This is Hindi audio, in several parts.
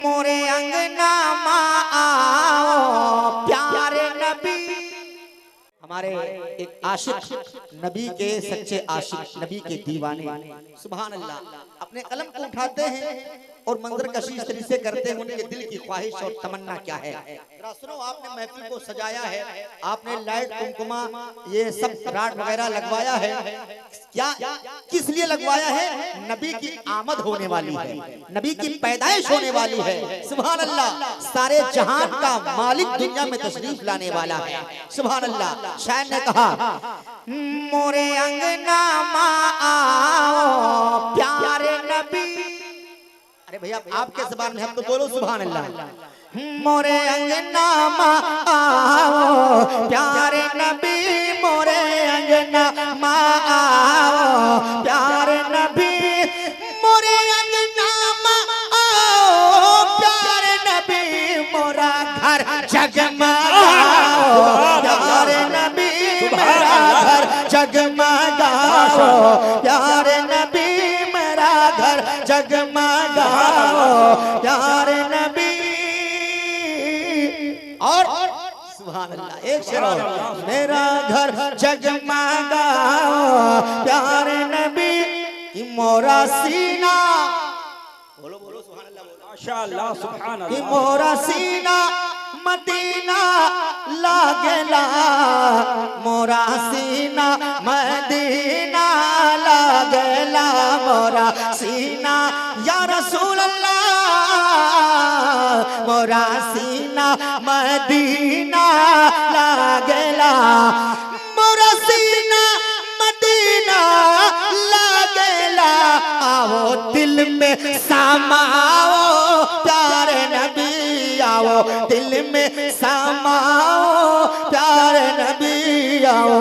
मोरे अंगना माँ आओ प्यारे नबी। हमारे एक आशिक, नबी के सच्चे आशिक, नबी के दीवाने, सुभान अल्लाह, अपने कलम को उठाते हैं और मंजर कशी इस तरीके से करते हैं। उनके दिल की ख्वाहिश और तमन्ना क्या है। सुनो, आपने महफिल को सजाया है, आपने लाइट कुमकुमा ये सब राड वगैरह लगवाया है, क्या किस लिए लगवाया है? नबी की आमद होने वाली है, नबी की पैदाइश होने वाली है। सुभान अल्लाह, सारे जहान का मालिक दुनिया में तशरीफ लाने वाला है। सुभान अल्लाह। शायर ने कहा, मोरे अंगना माँ आओ प्यारे नबी। अरे भैया आपके ज़बान में हम तो बोलो सुभान अल्लाह। मोरे अंगना माँ आओ प्यारे नबी, मोरे अंगना माँ आओ प्यारे नबी, मोरे अंगना माँ आओ प्यारे नबी, मोरा घर जगमगाओ प्यारे नबी, मेरा घर जगमगाओ प्यारे नबी, मेरा घर जगमगाओ प्यारे नबी। और सुभान अल्लाह, एक शेर और, मेरा घर जगमगाओ प्यारे नबी की मोरा सीना, बोलो बोलो सुभान अल्लाह, माशाअल्लाह सुभान अल्लाह, की मोरा सीना मदीना लागेला, मोरा सीना मदीना लागेला, मोरा सीना या रसूल अल्लाह, मोरा सीना मदीना लागेला, मोरा सीना मदीना लागेला, आओ दिल में समाओ प्यारे नबी, आओ दिल में समाओ प्यारे नबी, आओ।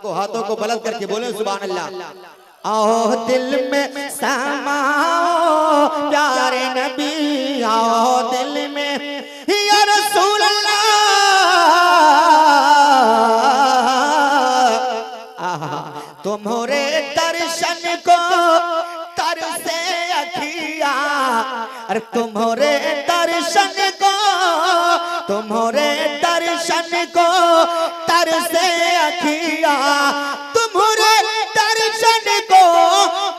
हाथों को बुलंद करके बोले सुभान अल्लाह। आओ दिल में समाओ प्यारे नबी, आओ दिल में या रसूल अल्लाह। तुम्हारे दर्शन को तरसे अखियाँ, अरे तुम्हारे दर्शन को, तुम्हारे दर्शन को तरसे अखियाँ, तुम्हारे दर्शन को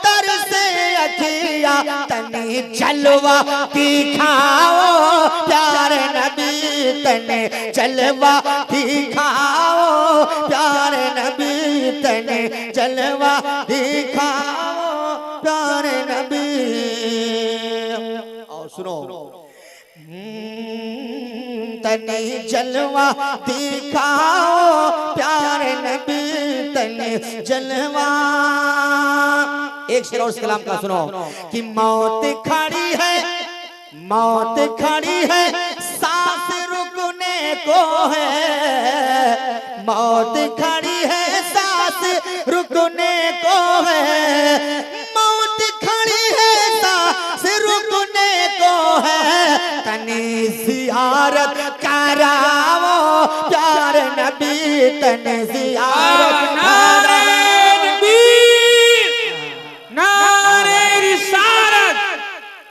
तरसे अखियाँ, तनी जलवा दिखाओ प्यारे नबी, तने जलवा दिखाओ प्यारे नबी, तने जलवा दिखाओ प्यारे नबी। और सुनो, तने जलवा दिखाओ प्यारे नबी, तने जलवा। एक शेर और इस कलाम का सुनो कि मौत खड़ी है, मौत खड़ी है, सांस रुकने को है, मौत खड़ी है, सांस रुकने को है, मौत खड़ी है, सांस रुकने को है, तने ज़ियारत कराओ प्यारे नबी, तने ज़ियारत कराओ।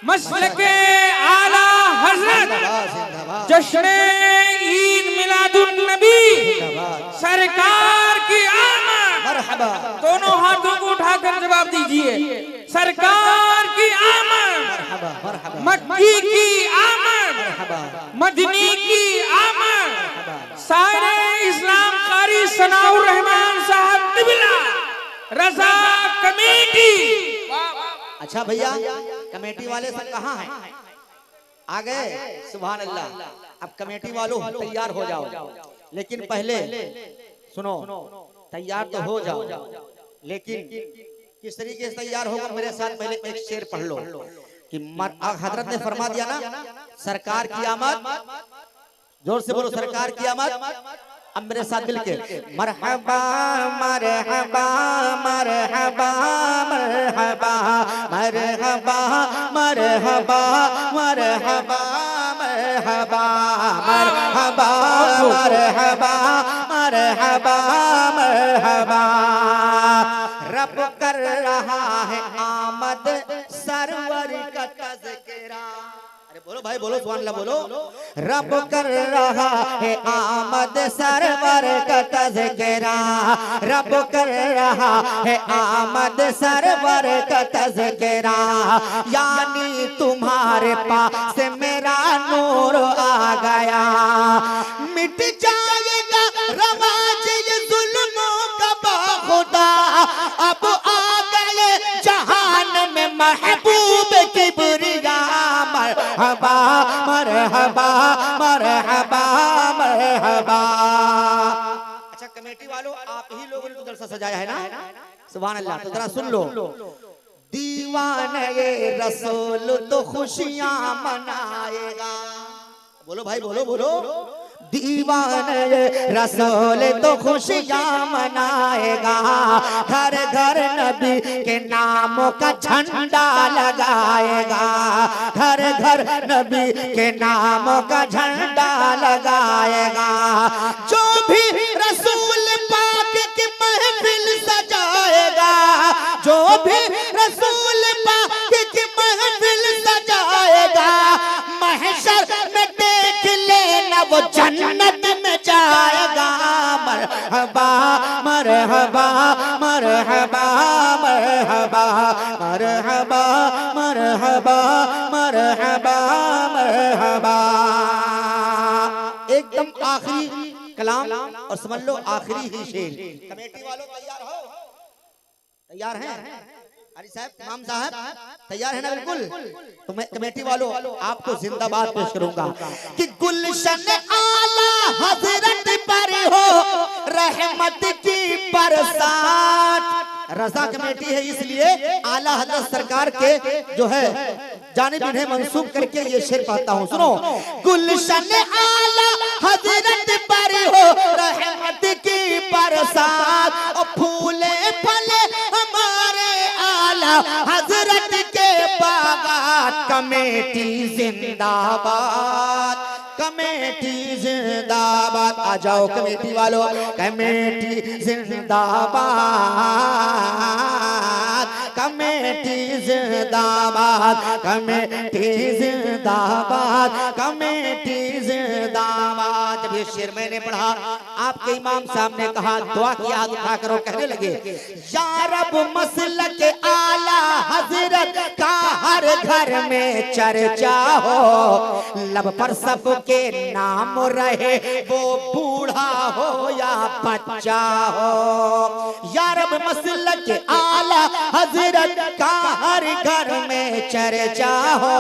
मसलके आला हज़रत जश्न ईद मिलादुन नबी सरकार की आमद, मरहबा, दोनों हाथों को उठाकर जवाब दीजिए, सरकार की आमद, मक्की की आमद, मदनी की आमद, सारे इस्लाम कारी सनाउर रहमान साहब तिबला रजा कमेटी। अच्छा भैया, कमेटी वाले सब कहाँ हैं? आ गए? सुभान अल्लाह। अब कमेटी वालों तैयार हो जाओ, लेकिन पहले सुनो, तैयार तो हो जाओ, लेकिन किस तरीके से तैयार होगा मेरे साथ पहले एक शेर पढ़ लो कि हजरत ने फरमा दिया ना, सरकार की आमद, जोर से बोलो सरकार की आमद। अब मेरे साथ मिलके मरहबा मरहबा मरहबा मरहबा मरहबा मरहबा मरहबा मरहबा मरहबा मरहबा मरहबा मरहबा। रब कर रहा है आमद सरवर का तज़किरा। अरे बोलो भाई बोलो, सुभान अल्लाह बोलो। रब कर रहा है आमद सरवर का तज़किरा, रब कर रहा है आमद सरवर का तज़किरा। यानी तुम्हारे पास मेरा नूर आ गया, मिट जाएगा रवाज ये जुल्मों का बाखुदा। अब आ गए जहान में महबूब किबरिया। मरहबा मरहबा मरहबा मरहबा। अच्छा कमेटी वालों, आप ही लोगों ने तो जलसा सजाया है ना, सुभान अल्लाह। तो जरा सुन लो। दीवाने ये रसूल तो खुशियां मनाएगा। बोलो भाई बोलो बोलो। दीवाने रसूल तो खुशियां मनाएगा, घर घर नबी के नामों का झंडा लगाएगा, घर घर नबी के नामों का झंडा लगाएगा। जो भी रसूल पाक की महफिल सजाएगा, जो भी रसूल पाक की महफिल सजाएगा, महशर में देख लेना वो जन्नत में जाएगा। मरहबा मरहबा मरहबा मरहबा मरहबा मरहबा मरहबा मरहबा। एकदम आखिरी कलाम और समझ लो आखिरी ही शेर। कमेटी वालों तैयार हो? तैयार हैं? अली साहब, इमाम साहब तैयार है ना? बिल्कुल। तो मैं कमेटी वालों आपको जिंदाबाद पेश करूंगा कि गुलशन आला हजरत पर हो रहमत की बरसात। रजा कमेटी है इसलिए आला हजरत सरकार के जो है जानिब इन्हें मंसूब करके ये शेर पढ़ता हूँ। सुनो। गुलशन आला हजरत पर हो रहमत की बरसात, और फूले फले हमारे आला हजरत के बागात। कमेटी जिंदाबाद, कमेटी जिंदाबाद। आ जाओ कमेटी वालों, कमेटी जिंदाबाद, कमेटी जिंदाबाद, कमेटी जिंदाबाद, कमेटी जिंदाबाद। जब ये शेर मैंने पढ़ा, आपके इमाम साहब ने कहा दुआ की हाथ उठा करो, कहने लगे या रब मसलक आला हजरत का हर घर में चर्चा हो, लब पर सबके नाम रहे वो बूढ़ा हो या बच्चा हो। या रब मसलक आला हजरत का हर घर में चर्चा हो,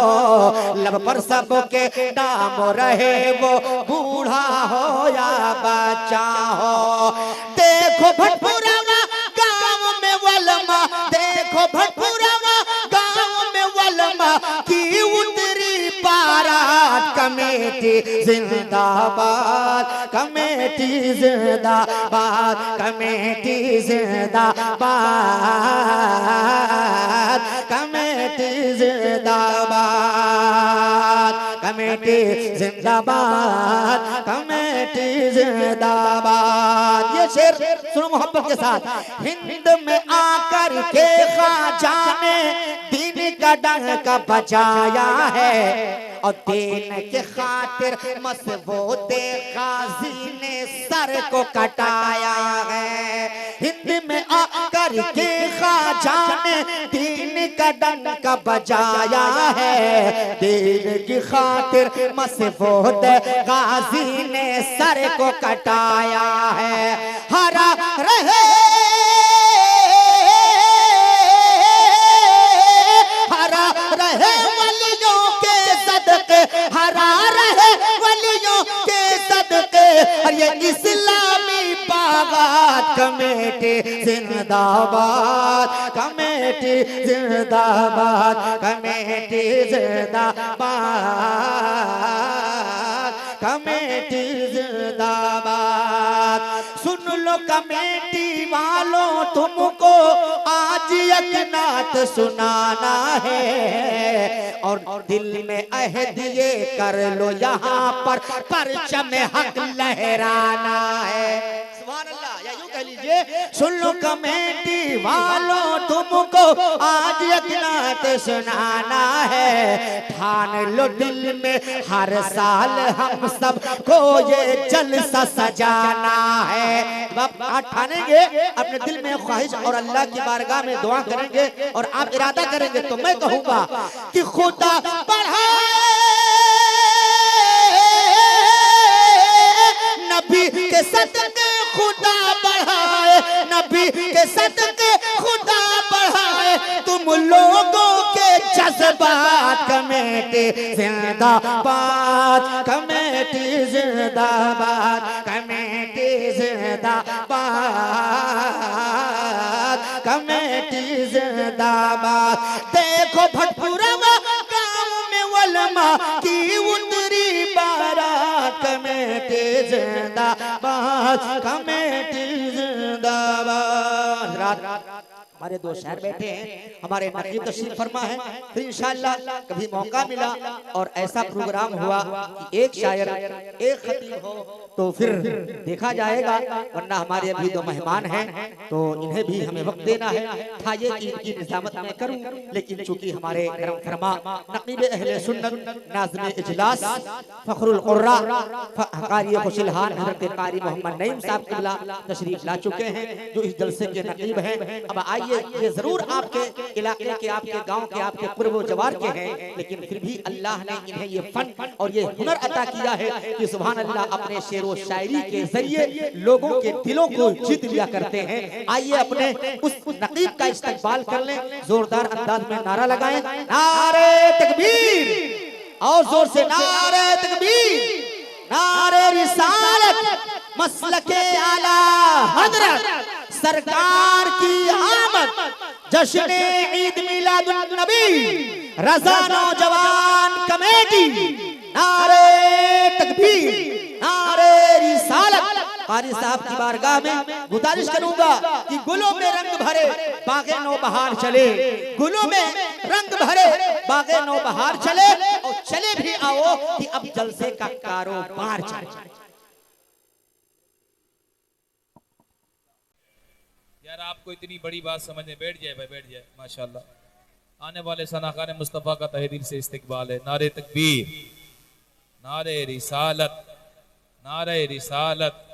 लब पर सबके नाम रहे वो बूढ़ा हो या बच्चा हो। देखो भटपुरावा गांव में वलमा, देखो भटपुरावा गांव में वलमा की उतरी बारात। कमेटी जिंदाबाद, कमेटी जिंदाबाद, कमेटी जिंदाबाद, कमेटी जिंदाबाद, कमेटी जिंदाबाद, कमेटी जिंदाबाद। ये शेर सुनो मोहब्बत के साथ। हिंद में आकर के ख्वाजा ने दीन का डंका बजाया है, और दीन के खातिर मसबूते गाजी ने सर को कटाया है। हिंद में आकर के ख्वाजा ने दीन का डंका बजाया है, दीन की खातिर मसबूते गाजी ने सर को कटाया है। हरा रहे हरा रहे वलियों के सदके, हरा रहे वलियों के सदके, और ये इस्लामी बागात। कमेटी जिंदाबाद, कमेटी जिंदाबाद, कमेटी जिंदाबाद, कमेटी जिंदाबाद। सुन लो कमेटी वालों, तुमको आज एक नात सुनाना है, और दिल में अहद ये कर लो यहाँ पर परचम हक लहराना है। सुभान अल्लाह। या यूं कह लीजिए। सुन लो कमेटी वालों तुमको आज यकीनत सुनाना है, ठान लो दिल में हर साल हम सब को ये जलसा सजाना है। आप ठानेंगे अपने दिल में ख्वाहिश और अल्लाह की बारगाह में दुआ करेंगे और आप इरादा करेंगे तो मैं कहूँगा कि खुदा बढ़ाए नबी के सदके, खुदा बढ़ाए नबी के सदके, खुदा बढ़ाए तुम लोगों के जज्बात। कमेटी जिंदाबाद, कमेटी जिंदाबाद, कमेटी जिंदाबाद, कमेटी जिंदाबाद। देखो भटपुरा गाँव में वलमा की उतरी बारात। कमेटी जिंदाबाद, कमेटी जिंदाबाद। हमारे दो शहर बैठे हैं, हमारे नकीब तशरीफ फरमा है, फिर इंशाअल्लाह कभी मौका मिला और ऐसा प्रोग्राम हुआ कि एक शायर एक खतीब हो तो फिर देखा जाएगा, वरना हमारे अभी दो मेहमान हैं तो इन्हें भी हमें वक्त देना है। था ये कि इनकी निजामत मैं करूं, लेकिन चूंकि हमारे करम फरमा नकीब अहले सुन्नत नाज़िम इजलास फखरुल कुर्रा कारी खुशलहान हज़रत कारी मोहम्मद नईम साहब क़िबला तशरीफ ला चुके हैं, जो इस जलसे के नकीब हैं। अब आइए, ये जरूर आपके इलाके के, आपके गांव के, आपके पूर्व जवार के हैं, लेकिन फिर भी अल्लाह ने इन्हें ये फन और ये हुनर अता किया है कि सुभान अल्लाह अपने शेर व शायरी के जरिए लोगों के दिलों को जीत लिया करते हैं। आइए अपने उस नकीब का इस्तकबाल कर लें, जोरदार अंदाज में नारा लगाएं, नारे तकबीर, और जोर से नारे तकबीर, नारे रिसालत, मसलके आला हजरत सरकार की आमद, जश्न ईद मिलादुन नबी, रज़ा नौजवान कमेटी, नारे तकबीर, नारे रिसालत। कारी साहब की बारगाह में गुजारिश करूंगा कि गुलों में रंग भरे बागे नौबहार चले, गुलों में रंग भरे बागे नौबहार चले, और चले भी आओ कि अब जलसे का कारोबार चले। यार आपको इतनी बड़ी बात समझ में बैठ जाए भाई, बैठ जाए माशाल्लाह। आने वाले सनाखाने मुस्तफ़ा का तहे दिल से इस्तकबाल है। नारे तकबीर, नारे रिसालत, नारे रिसालत,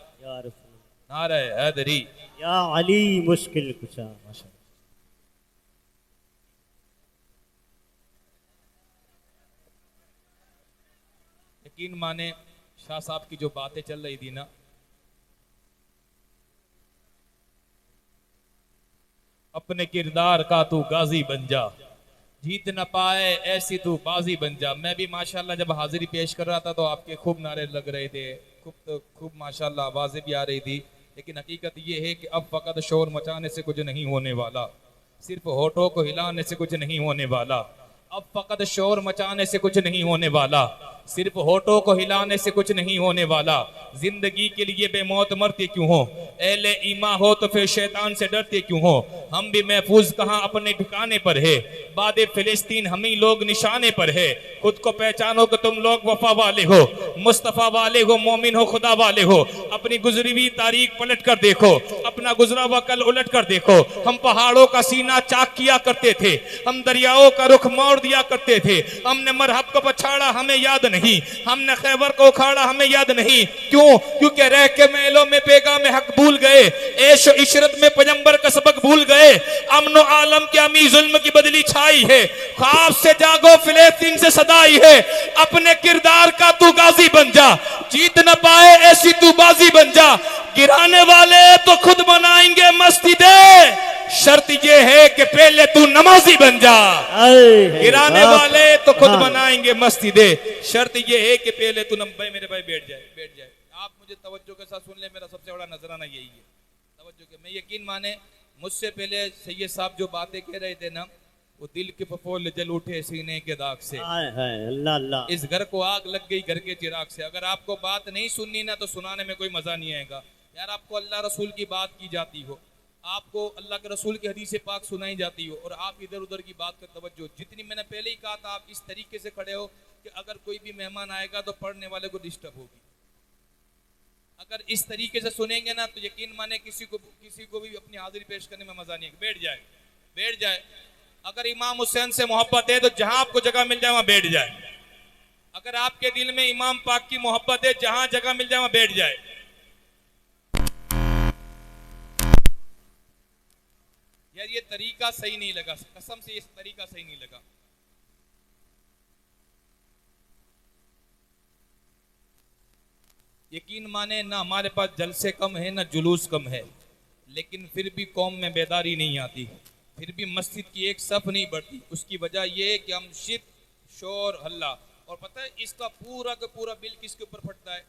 नारे हैदरी, या अली मुश्किल कुशा। माशाल्लाह यकीन माने शाह साहब की जो बातें चल रही थी ना, अपने किरदार का तू गाजी बन जा, जीत न पाए ऐसी तू बाजी बन जा। मैं भी माशाल्लाह जब हाजिरी पेश कर रहा था तो आपके खूब नारे लग रहे थे, खूब माशाल्लाह आवाजें भी आ रही थी, लेकिन हकीकत ये है कि अब फकत शोर मचाने से कुछ नहीं होने वाला, सिर्फ होठों को हिलाने से कुछ नहीं होने वाला। अब फकत शोर मचाने से कुछ नहीं होने वाला, सिर्फ होठों को हिलाने से कुछ नहीं होने वाला। जिंदगी के लिए बेमौत मरते क्यों हो, एले ईमा हो तो फिर शैतान से डरते क्यों हो। हम भी महफूज कहाँ अपने ठिकाने पर है, बादे फिलिस्तीन हम ही लोग निशाने पर है। खुद को पहचानो कि तुम लोग वफा वाले हो, मुस्तफ़ा वाले हो, मोमिन हो, खुदा वाले हो। अपनी गुजरी हुई तारीख पलट कर देखो, अपना गुजरा हुआ कल उलट कर देखो। हम पहाड़ों का सीना चाक किया करते थे, हम दरियाओं का रुख मोड़ दिया करते थे। हमने मरहब को पछाड़ा हमें याद नहीं, हमने खैबर को उखाड़ा हमें याद नहीं। क्यों? क्योंकि रह के मेलों में पैगाम हक भूल गए, ऐश इशरत में पैगंबर का सबक भूल गए। अमनो आलम के अमी जुल्म की बदली छाई है, ख्वाब से जागो फिलिस्तीन से सदाई है। अपने किरदार का तू गाजी बन जा, जीत न पाए ऐसी तू बाजी बन जा। गिराने वाले तो खुद बनाएंगे मस्जिदें, शर्त ये है कि पहले तू नमाजी बन जा। गिराने वाले तो खुद बनाएंगे मस्जिदें, शर्त ये है कि पहले तू भाई मेरे भाई बैठ जाए, बैठ जाए। आप मुझे तवज्जो के साथ सुन ले, मेरा सबसे बड़ा नजराना यही है तवज्जो के। मैं यकीन माने मुझसे पहले सैयद साहब जो बातें कह रहे थे ना, वो दिल के फफोल जल उठे सीने के दाग से। अल्लाह अल्लाह। इस घर को आग लग गई घर के चिराग से। अगर आपको बात नहीं सुननी ना तो सुनाने में कोई मजा नहीं आएगा। यार आपको अल्लाह रसूल की बात की जाती हो, आपको अल्लाह के रसूल की हदीस पाक सुनाई जाती हो, और आप इधर उधर की बात का तवज्जो, जितनी मैंने पहले ही कहा था, आप इस तरीके से खड़े हो कि अगर कोई भी मेहमान आएगा तो पढ़ने वाले को डिस्टर्ब होगी। अगर इस तरीके से सुनेंगे ना तो यकीन माने किसी को भी अपनी हाजिरी पेश करने में मजा नहीं है। बैठ जाए। अगर इमाम हुसैन से मोहब्बत है तो जहां आपको जगह मिल जाए वहां बैठ जाए। अगर आपके दिल में इमाम पाक की मोहब्बत है, जहां जगह मिल जाए वहां बैठ जाए। यार ये तरीका सही नहीं लगा, कसम से ये तरीका सही नहीं लगा। यकीन माने ना हमारे पास जलसे कम है ना जुलूस कम है, लेकिन फिर भी कौम में बेदारी नहीं आती, फिर भी मस्जिद की एक सफ नहीं बढ़ती। उसकी वजह यह है कि हम शिद, शोर, हल्ला। और पता है इसका पूरा का पूरा बिल किसके ऊपर फटता है?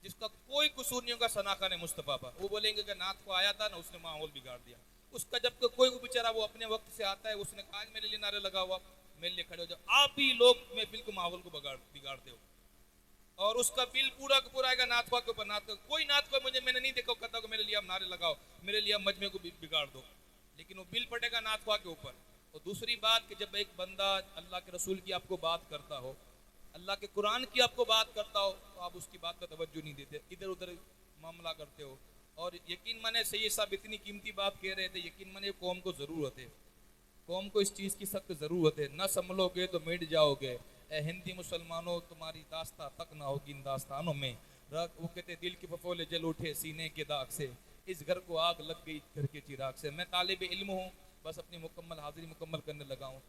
जिसका कोई कसूर नहीं होगा सनाखा ने मुस्तफा पर। वो बोलेंगे कि नात को आया था ना, उसने माहौल बिगाड़ दिया। उसका जब कोई बेचारा वो अपने वक्त से आता है, उसने कहा आज मेरे लिए नारे लगा हुआ, मेरे लिए खड़े हो जाओ। आप ही लोग महफिल को माहौल को बिगाड़ते हो और उसका बिल पूरा का पूरा आएगा नाथवा के ऊपर। कोई नाथवा मैंने नहीं देखा कहता को मेरे लिए आप नारे लगाओ, मेरे लिए आप मजमे को बिगाड़ दो, लेकिन वो बिल पड़ेगा नाथवा के ऊपर। और दूसरी बात कि जब एक बंदा अल्लाह के रसूल की आपको बात करता हो, अल्लाह के कुरान की आपको बात करता हो, तो आप उसकी बात पर तवज्जो नहीं देते, इधर उधर मामला करते हो। और यकीन माने सही साहब इतनी कीमती बात कह रहे थे, यकीन माने कौम को ज़रूरत है, कौम को इस चीज़ की सख्त ज़रूरत है। न संभलोगे तो मिट जाओगे। ए हिंदी मुसलमानों तुम्हारी दास्ता तक ना होगी इन दास्तानों में। वो कहते दिल के फफोले जल उठे सीने के दाग से, इस घर को आग लग गई घर के चिराग से। मैं तालिब इल्म हूँ, बस अपनी मुकम्मल हाजिरी मुकम्मल करने लगा हूँ।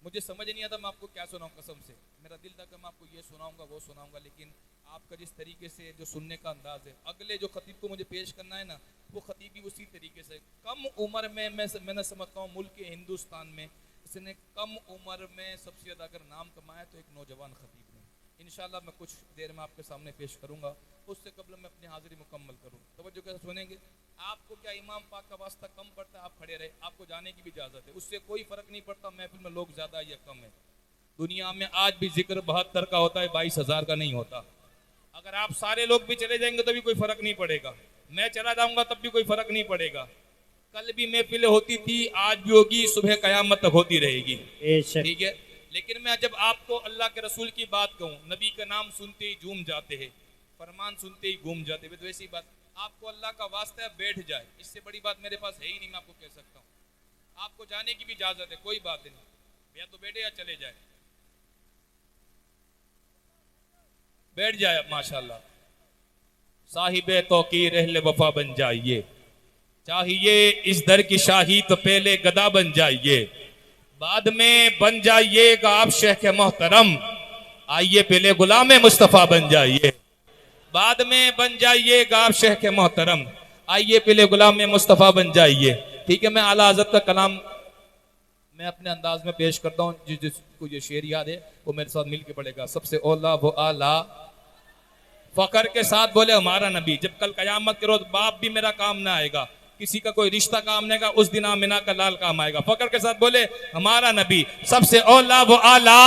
मुझे समझ नहीं आता मैं आपको क्या सुनाऊँ, कसम से मेरा दिल था कि मैं आपको ये सुनाऊँगा वो सुनाऊँगा, लेकिन आपका जिस तरीके से जो सुनने का अंदाज़ है, अगले जो खतीब को मुझे पेश करना है ना, वो खतीब भी उसी तरीके से। कम उम्र में मैंने समझता हूँ मुल्क हिंदुस्तान में इसने कम उम्र में सबसे ज़्यादा अगर नाम कमाया तो एक नौजवान खतीब ने। इंशाल्लाह मैं कुछ देर में आपके सामने पेश करूँगा, उससे कबल मैं अपनी हाजिरी मुकम्मल करूँ। तवज्जो कैसे सुनेंगे? आपको क्या इमाम पाक का वास्ता कम पड़ता है? आप खड़े रहे, आपको जाने की भी इजाज़त है, उससे कोई फ़र्क नहीं पड़ता महफिल में लोग ज़्यादा या कम है। दुनिया में आज भी जिक्र 72 का होता है, 22,000 का नहीं होता। अगर आप सारे लोग भी चले जाएंगे तो भी कोई फ़र्क नहीं पड़ेगा, मैं चला जाऊँगा तब भी कोई फ़र्क नहीं पड़ेगा। कल भी महफिलें होती थी, आज भी होगी, सुबह क़यामत तक होती रहेगी, ठीक है। लेकिन मैं जब आपको अल्लाह के रसूल की बात कहूँ, नबी का नाम सुनते ही झूम जाते हैं, फरमान सुनते ही घूम जाते हैं, तो ऐसी बात आपको अल्लाह का वास्ता है बैठ जाए, इससे बड़ी बात मेरे पास है ही नहीं। मैं आपको कह सकता हूँ आपको जाने की भी इजाज़त है, कोई बात नहीं, या तो बैठे या चले जाए, बैठ जाए माशाल्लाह। साहिबे तौकीर अहले वफा बन जाइए, चाहिए इस दर की शाही तो पहले गदा बन जाइए, बाद में बन जाइएगा आप शेख मोहतरम, आइए पहले गुलाम मुस्तफ़ा बन जाइए। बाद में बन जाइएगा आप शेख मोहतरम, आइए पहले गुलाम मुस्तफ़ा बन जाइए, ठीक है। मैं आला हज़रत का कलाम मैं अपने अंदाज में पेश करता हूँ, जिसको ये शेर याद है वो मेरे साथ मिल के पढ़ेगा। सबसे औला वो आला, फकर के साथ बोले हमारा नबी। जब कल क़यामत के रोज बाप भी मेरा काम ना आएगा, किसी का कोई रिश्ता काम नहीं आएगा, उस दिन आमिना का लाल काम आएगा। फकर के साथ बोले हमारा नबी। सबसे औला वो आला,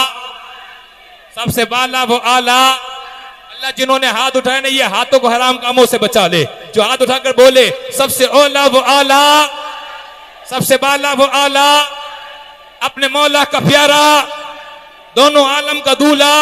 सबसे बाला वो आला। अल्लाह जिन्होंने हाथ उठाए ना, ये हाथों को हराम कामों से बचा ले। जो हाथ उठाकर बोले सबसे औला वो आला, सबसे बाला वो आला, अपने मौला का प्यारा, दोनों आलम का दूल्हा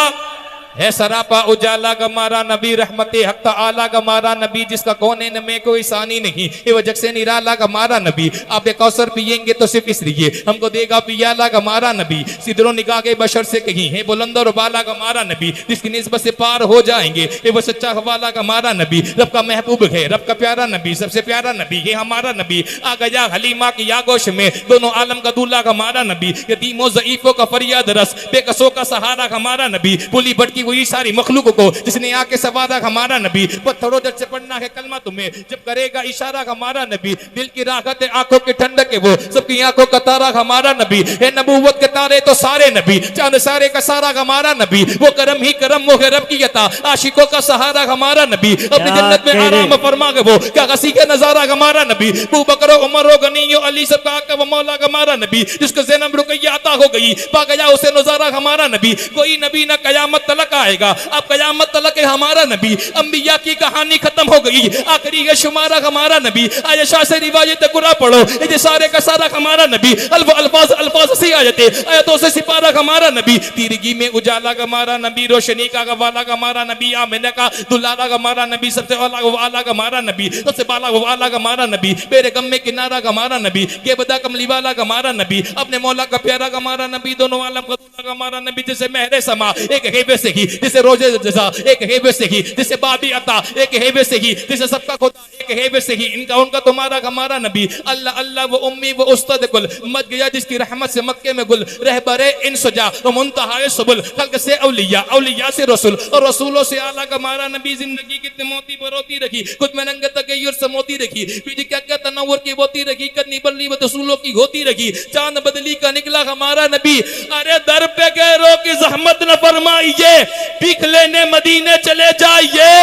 है, सरापा उजाला का मारा नबी, रहमते हक आला का मारा नबी, जिसका कोने में कोई सानी नहीं, ये वजह से निराला का मारा नबी। आप एक कौसर पियेंगे तो सिर्फ इसलिए हमको देगा पियाला का मारा नबी। सिदरो निगाह के बशर से कहीं है बुलंदो बाला का मारा नबी, जिसकी निस्बत से पार हो जाएंगे ये वो सच्चा हवाला का मारा नबी। रब का महबूब है, रब का प्यारा नबी, सबसे प्यारा नबी ये हमारा नबी। आ गया हलीमा की यागोश में, दोनों आलम का दूल्हा का मारा नबी। यतीमों ज़ईफों का फरियाद रस, बेकसों का सहारा हमारा नबी। पुली भटकी हुई सारी मखलूक को जिसने आके सवारा हमारा नबी। पत्थरों जब से पढ़ना है कलमा तुम्हें, जब करेगा इशारा हमारा नबी। दिल की राहत है आंखों की ठंडक है वो, सबकी आंखों का तारा हमारा नबी। है नबूवत के तारे तो सारे नबी, चांद सारे का सारा हमारा नबी। वो करम ही करम वो है रब की अता, आशिकों का सहारा हमारा नबी। अपनी जन्नत में आराम फरमा के वो क्या हसी का नजारा हमारा नबी। अबू बकर उमर गनी अली सब का वो मौला हमारा नबी। जिसको ज़ैनब रुकैया अता हो गई, पा गया उसे नजारा हमारा नबी। कोई नबी ना कयामत तलक तक आएगा। अब कयामत तक हमारा नबी, अंबिया की कहानी खत्म हो गई, आखिरी है शुमारा हमारा नबी। आयशा से रिवायत कुरान पढ़ो, ये सारे का सारा हमारा नबी, अल्फाज अल्फाज से आयतों से सिपारा हमारा नबी, तिरगी में उजाला हमारा नबी, रोशनी का वाला हमारा नबी, आमिना का दुलारा हमारा नबी, सबसे वाला हमारा नबी, सबसे बाला वाला हमारा नबी, मेरे गम में किनारा हमारा नबी, के बदा कमली वाला हमारा नबी, अपने मौला का प्यारा हमारा नबी, दोनों आलम का हमारा नबी, जैसे महरे समा एक हेबे से ही, जैसे रोजे जजा एक हेबे से ही, जैसे बाबी अता एक हेबे से ही, जैसे सबका खुदा एक हेबे से ही, इनका उनका तुम्हारा हमारा नबी। अल्लाह अल्लाह वो उम्मी वो उस्ताद कुल, मत गया जिसकी रहमत से मक्के में गुल, रहबरे इन सजा वो मुंतहाए सुबुल, खल्क से औलिया औलिया से रसूल और रसूलों से आला हमारा नबी। जिंदगी कितने मोती बरोती रखी, खुद में नंगे तगय्युर से मोती रखी, बीच क्या क्या तनव्वुर की बोती रखी, कदनी बल्ली व रसूलों की होती रखी, चांद बदली का निकला हमारा नबी। अरे दर पे गैरों की जहमत न फरमाइए, भीख लेने मदीने चले जाइए,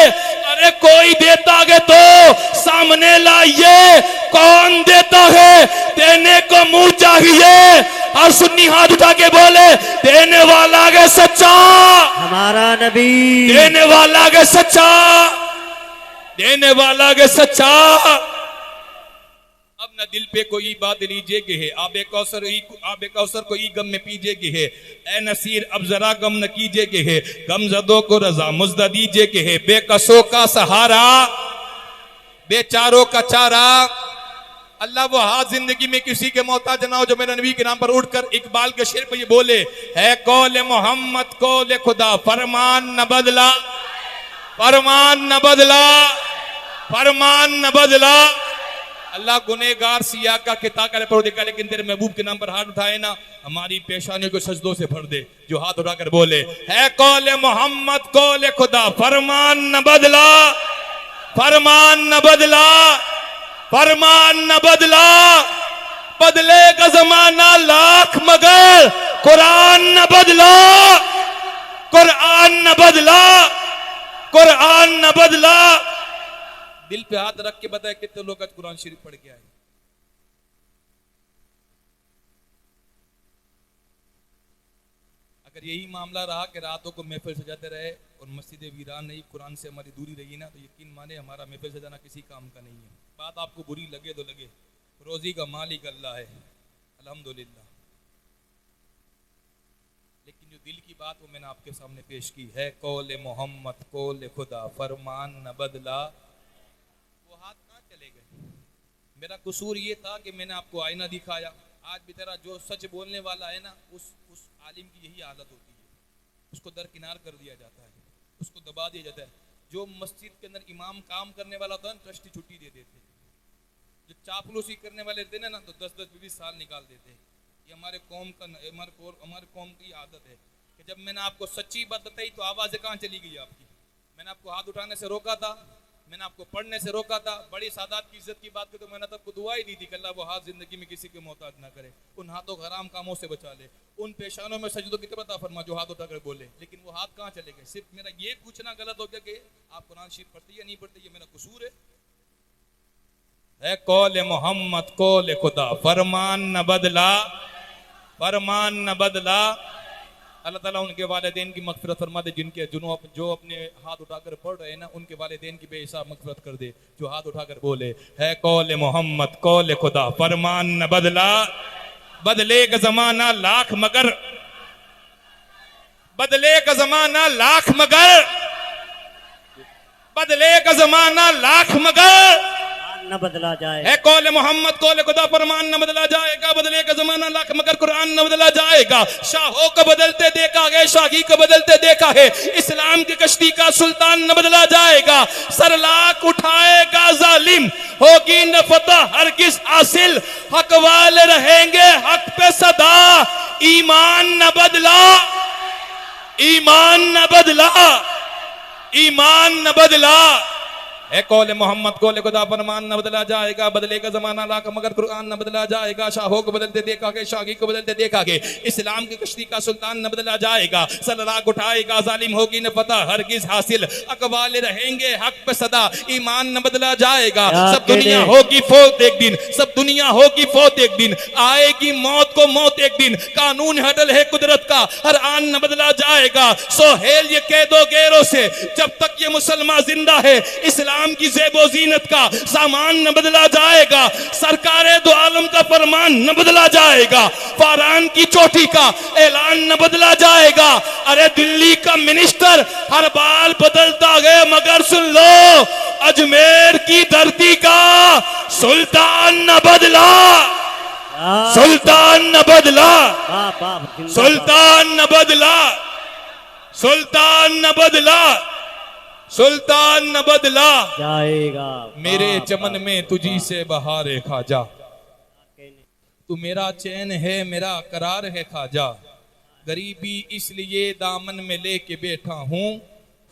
अरे कोई देता है तो सामने लाइए, कौन देता है देने को मुंह चाहिए, और सुन्नी हाथ उठा के बोले देने वाला है सच्चा हमारा नबी, देने वाला है सच्चा, देने वाला है सच्चा। अब न दिल पे कोई बात लीजिए के है, आबे कौसर को ई गम में पीजिए के है, ए नसीर अब जरा गम न कीजिए के है, गम जदों को रजा मुज्दा दीजिए के है, बेकसों का सहारा बेचारों का चारा। अल्लाह वो हाथ जिंदगी में किसी के मोहताज ना हो जो मेरे नबी के नाम पर उठकर इकबाल के शेर पे ये बोले, है कौल मोहम्मद कौल खुदा, फरमान न बदला, फरमान न बदला, फरमान न बदला। अल्लाह गुनेगार सिया का किता करे पर देखा, लेकिन तेरे महबूब के नाम पर हाथ उठाए ना, हमारी पेशानियों को सजदों से भर दे। जो हाथ उठाकर बोले है कौल मोहम्मद कौल खुदा, फरमान न बदला, फरमान न बदला, फरमान न बदला, बदलेगा जमाना लाख मगर कुरान न बदला, कुरान न बदला, कुरान न बदला। दिल पे हाथ रख के बताए कितने लोग आज कुरान शरीफ पढ़ के आए। अगर यही मामला रहा कि रातों को महफिल सजाते रहे और मस्जिद वीरान नहीं, कुरान से हमारी दूरी रही ना, तो यकीन माने हमारा महफिल सजाना किसी काम का नहीं है। बात आपको बुरी लगे तो लगे, रोजी का मालिक अल्लाह है, अल्हम्दुलिल्लाह। लेकिन जो दिल की बात वो मैंने आपके सामने पेश की है, कौल मोहम्मद कौल खुदा, फरमान न बदला। वो हाथ कहाँ चले गए? मेरा कसूर ये था कि मैंने आपको आईना दिखाया। आज भी तेरा जो सच बोलने वाला है ना, उस आलिम की यही हालत होती है, उसको दरकिनार कर दिया जाता है, उसको दबा दिया जाता है। जो मस्जिद के अंदर इमाम काम करने वाला होता है, ट्रस्टी छुट्टी दे देते। जो चापलूसी करने वाले रहते हैं ना, तो 10-10-20 साल निकाल देते हैं। ये हमारे कौम का, हमारे कौम की आदत है कि जब मैंने आपको सच्ची बात बताई तो आवाज़ें कहाँ चली गई आपकी। मैंने आपको हाथ उठाने से रोका था, मैंने आपको पढ़ने से रोका था, बड़ी सादात की इज्जत की बात की तो मैंने तब दुआ ही दी थी कि अल्लाह वो हाथ जिंदगी में किसी के मोहताज ना करे, उन हाथों हराम कामों से बचा ले, उन पेशानों में सजदों की तबता फरमा जो हाथ उठाकर बोले। लेकिन वो हाथ कहाँ चले गए? सिर्फ मेरा ये पूछना गलत हो गया कि आप कुरान शरीफ पढ़ते या नहीं पढ़ते, ये मेरा कसूर है कौल मोहम्मद कौल खुदा, फरमान न बदला, फरमान न बदला। अल्लाह ताला उनके वालिदैन की मग़फ़िरत फरमा दे, जो अपने हाथ उठाकर पढ़ रहे हैं ना, उनके वालिदैन की बेहिसाब मग़फ़िरत कर दे। जो हाथ उठाकर बोले है कौल मोहम्मद कौल खुदा, फरमान न बदला, बदलेगा ज़माना लाख मगर, बदलेगा ज़माना लाख मगर, बदलेगा ज़माना लाख मगर न बदला जाए। है कौल मोहम्मद कौल खुदा, फरमान न बदला जाएगा, बदलेगा जमाना लाख मगर कुरान न बदला जाएगा। शाहों को बदलते देखा है, शाही को बदलते देखा है, इस्लाम की कश्ती का सुल्तान न बदला जाएगा। सरलाक उठाएगा जालिम, होगी न फतह हरगिज हासिल, हक वाले रहेंगे हक पे सदा। ईमान न बदला, ईमान न बदला, ईमान न बदला। है कौल मोहम्मद कौल खुदा, फरमान न बदला जाएगा, बदलेगा जमाना लाख मगर कुरान न बदला जाएगा। शाहों को बदलते देखा के, शाही को बदलते देखा के, इस्लाम की कश्ती का सुल्तान न बदला जाएगा। सरलाक उठाएगा जालिम, होगी न पता हरगिज हासिल, अकवाले रहेंगे हक पे सदा। ईमान न बदला जाएगा, सब दुनिया होगी फौत एक दिन, सब दुनिया होगी फौत एक दिन। आएगी मौत को मौत एक दिन, कानून हडल है कुदरत का, हर आन न बदला जाएगा। सोहेल ये कह दो गैरों से, जब तक ये मुसलमान जिंदा है इस्लाम की ज़ेबो ज़ीनत का सामान न बदला जाएगा। सरकारे दो आलम का फरमान न बदला जाएगा। फारान की चोटी का ऐलान न बदला जाएगा। अरे दिल्ली का मिनिस्टर हर बार बदलता गया, मगर सुन लो, अजमेर की धरती का सुल्तान न बदला, सुल्तान न बदला, सुल्तान न बदला, सुल्तान न बदला, सुल्तान न बदला जाएगा। मेरे चमन में तुझी से बहार खाजा, तू मेरा चैन है मेरा करार है खाजा। गरीबी इसलिए दामन में लेके बैठा हूँ,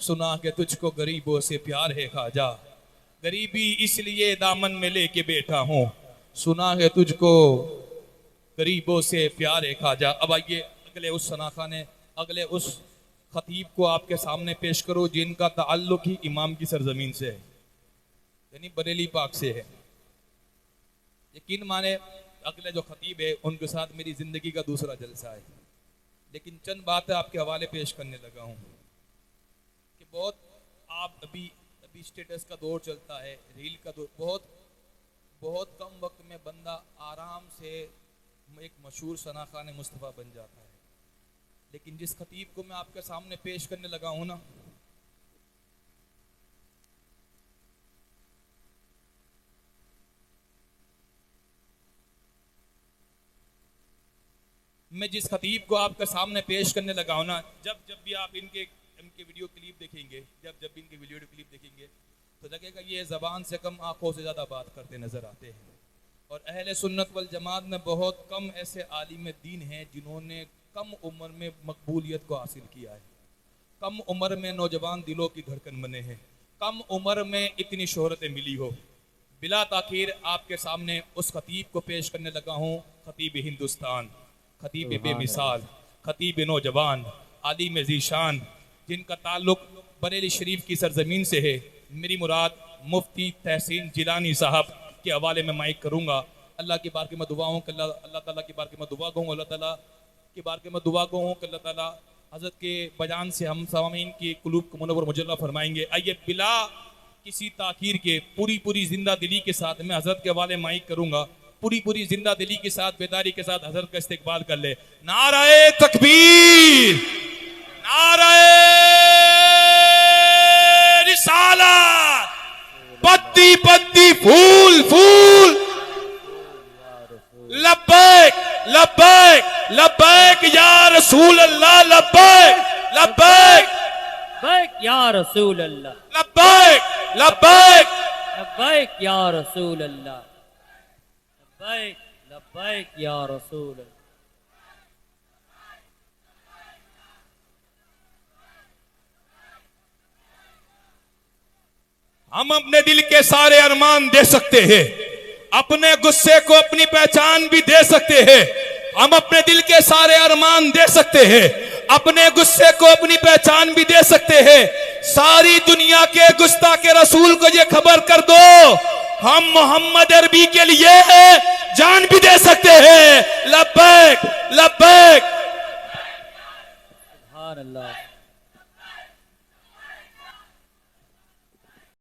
सुना के तुझको गरीबों से प्यार है खाजा। गरीबी इसलिए दामन में लेके बैठा हूँ, सुना है तुझको गरीबों से प्यार है खाजा। अब आइए अगले उस सनाखाने, अगले उस खतीब को आपके सामने पेश करो जिनका ताल्लुक ही इमाम की सरजमीन से है, यानी बरेली पाक से है। यकीन माने अगले जो खतीब है उनके साथ मेरी जिंदगी का दूसरा जलसा है, लेकिन चंद बातें आपके हवाले पेश करने लगा हूँ कि बहुत आप अभी स्टेटस का दौर चलता है, रील का दौर, बहुत कम वक्त में बंदा आराम से एक मशहूर सनाखाने मुस्तफ़ा बन जाता है। लेकिन जिस खतीब को मैं आपके सामने पेश करने लगा हूँ ना, मैं जिस खतीब को आपके सामने पेश करने लगा हूँ ना, जब भी आप इनके वीडियो क्लिप देखेंगे, जब भी इनके वीडियो क्लिप देखेंगे तो लगेगा ये ज़बान से कम आंखों से ज़्यादा बात करते नज़र आते हैं। और अहले सुन्नत वल जमात में बहुत कम ऐसे आलिम दीन हैं जिन्होंने कम उम्र में मकबूलियत को हासिल किया है, कम उम्र में नौजवान दिलों की धड़कन बने हैं, कम उम्र में इतनी शोहरतें मिली हो। बिला ताखीर आपके सामने उस खतीब को पेश करने लगा हूँ, खतीब हिंदुस्तान, खतीब बेमिसाल, खतीब नौजवान, आलिम ज़ीशान, जिनका ताल्लुक बरेली शरीफ की सरजमीन से है। मेरी मुराद मुफ्ती तहसीन जिलानी साहब के हवाले में माइक करूँगा। अल्लाह की बार के मैं दुआ हूँ कि अल्लाह ताला की बार के मैं दुआ कहूँ, अल्लाह ताला की बार के मैं दुआ कहूँ कि अल्लाह ताला हज़रत के बयान से हम सामीन की कुलूब को मुनव्वर मुजल्ला फरमाएंगे। आइए बिला किसी ताखीर के पूरी जिंदा दिली के साथ मैं हज़रत के हवाले माइक करूँगा, पूरी जिंदा दिली के साथ, बेदारी के साथ हज़रत का इस्तिकबाल कर ले। नाराए तकबीर, नाराए रिसालत, पत्ती पत्ती फूल फूल, लब्बैक लब्बैक लब्बैक या रसूल अल्लाह, लब्बैक लब्बैक लब्बैक या रसूल अल्लाह, लब्बैक लब्बैक लब्बैक या रसूल अल्लाह, लब्बैक लब्बैक या रसूल अल्लाह। हम अपने दिल के सारे अरमान दे सकते हैं, अपने गुस्से को अपनी पहचान भी दे सकते हैं। हम अपने दिल के सारे अरमान दे सकते हैं, अपने गुस्से को अपनी पहचान भी दे सकते हैं। सारी दुनिया के गुस्ताखे रसूल को ये खबर कर दो, हम मोहम्मद अरबी के लिए जान भी दे सकते हैं। लब्बैक लब्बैक। सुभान अल्लाह।